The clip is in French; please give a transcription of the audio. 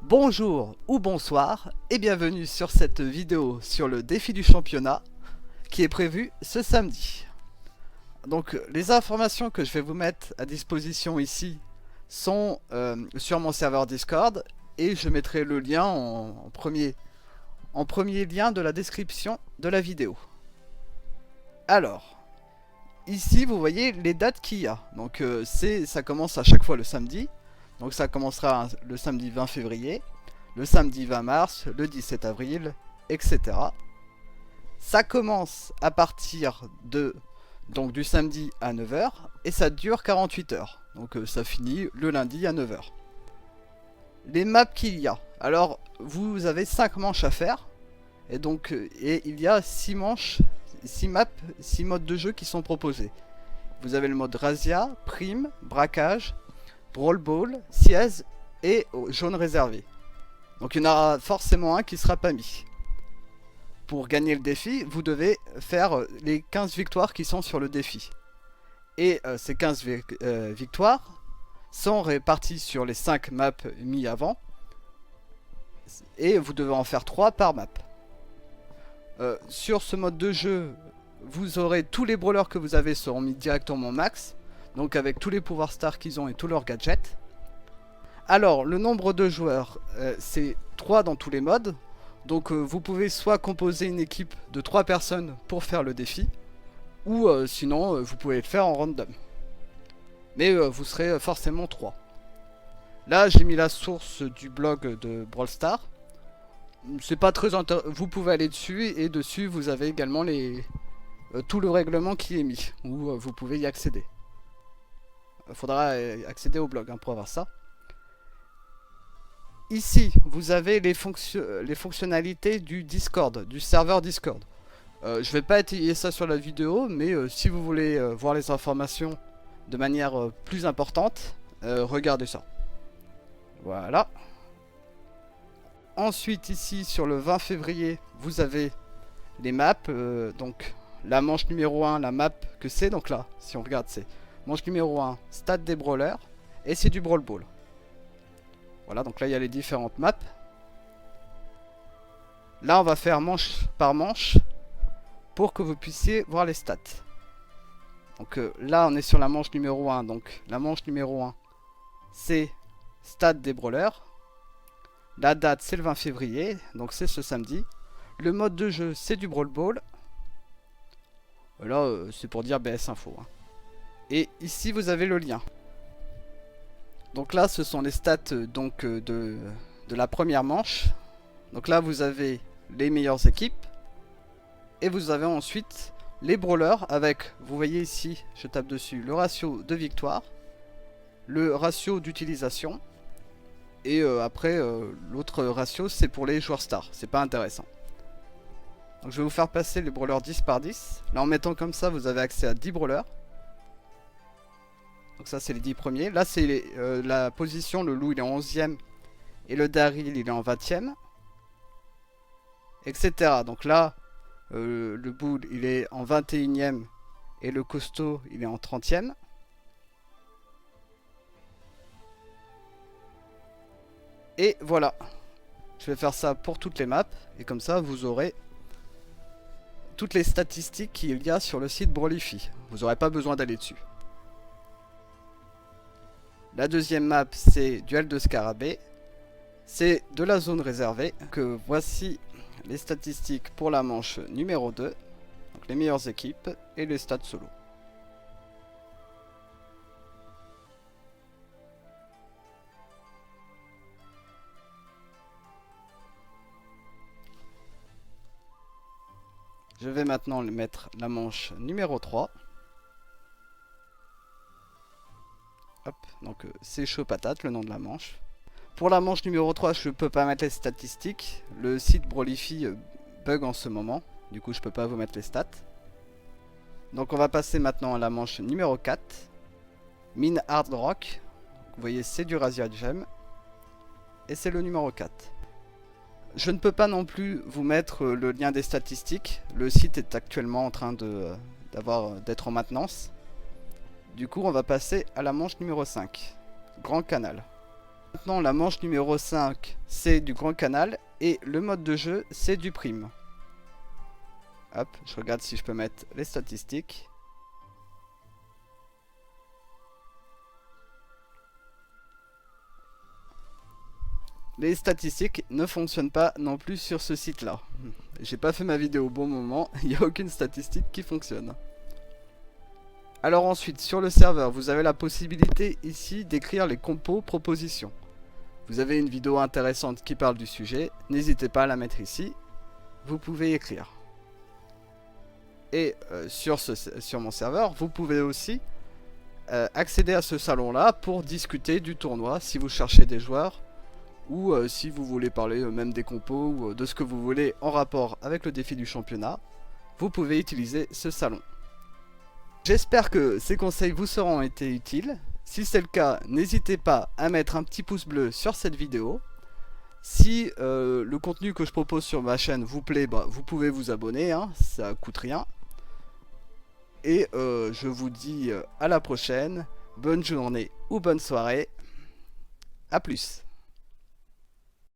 Bonjour ou bonsoir et bienvenue sur cette vidéo sur le défi du championnat qui est prévu ce samedi. Donc les informations que je vais vous mettre à disposition ici sont sur mon serveur Discord et je mettrai le lien en premier lien de la description de la vidéo. Alors, ici vous voyez les dates qu'il y a. Donc ça commence à chaque fois le samedi. Donc ça commencera le samedi 20 février, le samedi 20 mars, le 17 avril, etc. Ça commence à partir du samedi à 9 h et ça dure 48 heures. Donc ça finit le lundi à 9 h. Les maps qu'il y a. Alors vous avez 5 manches à faire. Et donc il y a 6 manches, 6 maps, 6 modes de jeu qui sont proposés. Vous avez le mode Razzia, Prime, Braquage, Brawl Ball, Siège et jaune réservé. Donc il y en aura forcément un qui sera pas mis. Pour gagner le défi, vous devez faire les 15 victoires qui sont sur le défi. Et ces 15 victoires sont réparties sur les 5 maps mis avant. Et vous devez en faire 3 par map. Sur ce mode de jeu, vous aurez tous les brawlers que vous avez seront mis directement max. Donc avec tous les pouvoirs stars qu'ils ont et tous leurs gadgets. Alors le nombre de joueurs c'est 3 dans tous les modes. Donc vous pouvez soit composer une équipe de 3 personnes pour faire le défi. Ou sinon vous pouvez le faire en random. Mais vous serez forcément 3. Là j'ai mis la source du blog de Brawl Stars. C'est pas très intéressant. Vous pouvez aller dessus et dessus vous avez également tout le règlement qui est mis. Où vous pouvez y accéder. Il faudra accéder au blog pour avoir ça. Ici, vous avez les fonctionnalités du Discord, du serveur Discord. Je vais pas étayer ça sur la vidéo, mais si vous voulez voir les informations de manière plus importante, regardez ça. Voilà. Ensuite, ici, sur le 20 février, vous avez les maps. Donc, la manche numéro 1, la map que c'est. Donc là, si on regarde, c'est manche numéro 1, stade des brawlers, et c'est du Brawl Ball. Voilà, donc là il y a les différentes maps. Là on va faire manche par manche pour que vous puissiez voir les stats. Donc là on est sur la manche numéro 1, donc la manche numéro 1 c'est stade des brawlers. La date c'est le 20 février, donc c'est ce samedi. Le mode de jeu c'est du Brawl Ball. Là c'est pour dire BS Info. Et ici vous avez le lien. Donc là ce sont les stats de la première manche. Donc là vous avez les meilleures équipes. Et vous avez ensuite les brawlers avec, vous voyez ici, je tape dessus, le ratio de victoire, le ratio d'utilisation. Et après l'autre ratio c'est pour les joueurs stars, c'est pas intéressant. Donc je vais vous faire passer les brawlers 10 par 10. Là en mettant comme ça vous avez accès à 10 brawlers. Donc ça c'est les 10 premiers. Là c'est la position, le loup il est en 11ème. Et le Daryl il est en 20ème. Etc. Donc là le Bull il est en 21ème. Et le costaud il est en 30ème. Et voilà. Je vais faire ça pour toutes les maps. Et comme ça vous aurez toutes les statistiques qu'il y a sur le site Brawlify. Vous n'aurez pas besoin d'aller dessus. La deuxième map c'est duel de scarabée. C'est de la zone réservée. Que voici les statistiques pour la manche numéro 2. Donc les meilleures équipes et les stats solo. Je vais maintenant mettre la manche numéro 3. Hop, donc c'est chaud patate le nom de la manche. Pour la manche numéro 3 je peux pas mettre les statistiques. Le site Brawlify bug en ce moment. Du coup je peux pas vous mettre les stats. Donc on va passer maintenant à la manche numéro 4. Mine Hard Rock. Vous voyez c'est du Razzia Gem. Et c'est le numéro 4. Je ne peux pas non plus vous mettre le lien des statistiques. Le site est actuellement en train d'être en maintenance. Du coup, on va passer à la manche numéro 5. Grand canal. Maintenant, la manche numéro 5, c'est du grand canal. Et le mode de jeu, c'est du prime. Hop, je regarde si je peux mettre les statistiques. Les statistiques ne fonctionnent pas non plus sur ce site-là. J'ai pas fait ma vidéo au bon moment, il n'y a aucune statistique qui fonctionne. Alors ensuite, sur le serveur, vous avez la possibilité ici d'écrire les compos propositions. Vous avez une vidéo intéressante qui parle du sujet, n'hésitez pas à la mettre ici, vous pouvez écrire. Et sur mon serveur, vous pouvez aussi accéder à ce salon-là pour discuter du tournoi si vous cherchez des joueurs ou si vous voulez parler même des compos ou de ce que vous voulez en rapport avec le défi du championnat, vous pouvez utiliser ce salon. J'espère que ces conseils vous seront été utiles. Si c'est le cas, n'hésitez pas à mettre un petit pouce bleu sur cette vidéo. Si le contenu que je propose sur ma chaîne vous plaît, vous pouvez vous abonner, hein, ça coûte rien. Et je vous dis à la prochaine, bonne journée ou bonne soirée, à plus.